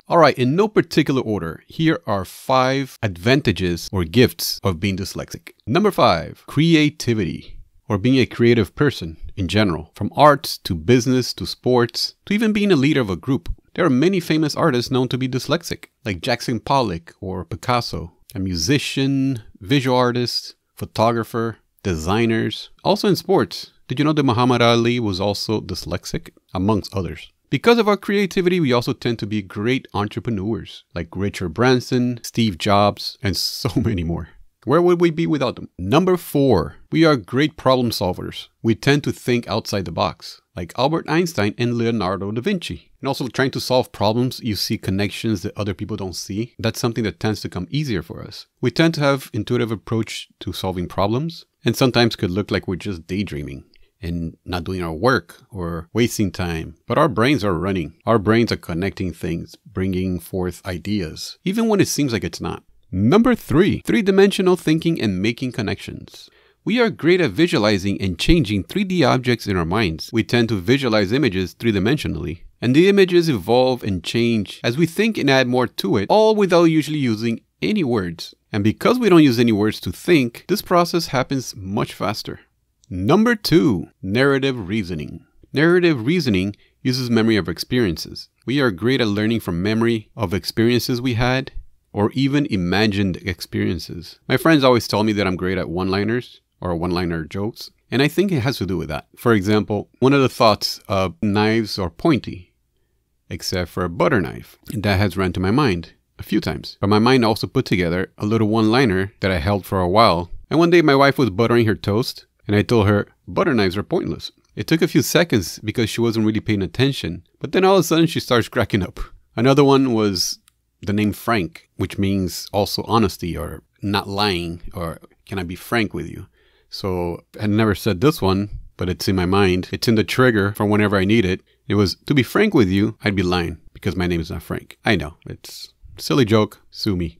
All right, in no particular order, here are 5 advantages or gifts of being dyslexic. Number 5, creativity, or being a creative person in general, from arts to business to sports to even being a leader of a group. There are many famous artists known to be dyslexic, like Jackson Pollock or Picasso, a musician, visual artist, photographer, designers. Also in sports, did you know that Muhammad Ali was also dyslexic, amongst others? Because of our creativity, we also tend to be great entrepreneurs, like Richard Branson, Steve Jobs, and so many more. Where would we be without them? Number 4, we are great problem solvers. We tend to think outside the box, like Albert Einstein and Leonardo da Vinci. And also trying to solve problems, you see connections that other people don't see. That's something that tends to come easier for us. We tend to have intuitive approach to solving problems, and sometimes could look like we're just daydreaming and not doing our work or wasting time. But our brains are running. Our brains are connecting things, bringing forth ideas, even when it seems like it's not. Number 3, three-dimensional thinking and making connections. We are great at visualizing and changing 3D objects in our minds. We tend to visualize images three-dimensionally, and the images evolve and change as we think and add more to it, all without usually using any words. And because we don't use any words to think, this process happens much faster. Number 2, narrative reasoning. Narrative reasoning uses memory of experiences. We are great at learning from memory of experiences we had, or even imagined experiences. My friends always tell me that I'm great at one-liners or one-liner jokes, and I think it has to do with that. For example, one of the thoughts of knives are pointy, except for a butter knife. And that has run to my mind a few times. But my mind also put together a little one-liner that I held for a while. And one day my wife was buttering her toast, and I told her, butter knives are pointless. It took a few seconds because she wasn't really paying attention, but then all of a sudden she starts cracking up. Another one was the name Frank, which means also honesty or not lying, or can I be frank with you? So I never said this one, but it's in my mind. It's in the trigger for whenever I need it. It was, to be frank with you, I'd be lying because my name is not Frank. I know, it's a silly joke, sue me.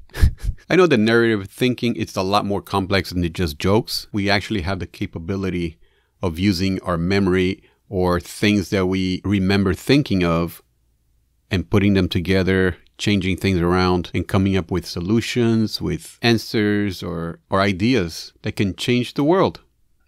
I know that narrative thinking, it's a lot more complex than just jokes. We actually have the capability of using our memory or things that we remember thinking of and putting them together, changing things around and coming up with solutions, with answers or ideas that can change the world.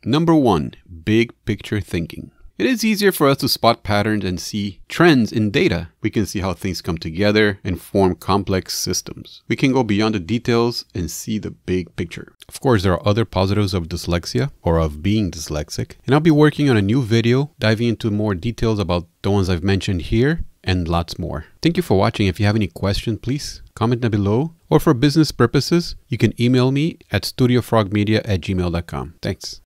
Number 1, big picture thinking. It is easier for us to spot patterns and see trends in data. We can see how things come together and form complex systems. We can go beyond the details and see the big picture. Of course, there are other positives of dyslexia or of being dyslexic, and I'll be working on a new video diving into more details about the ones I've mentioned here and lots more. Thank you for watching. If you have any questions, please comment down below, or for business purposes, you can email me at studiofrogmedia@gmail.com. Thanks.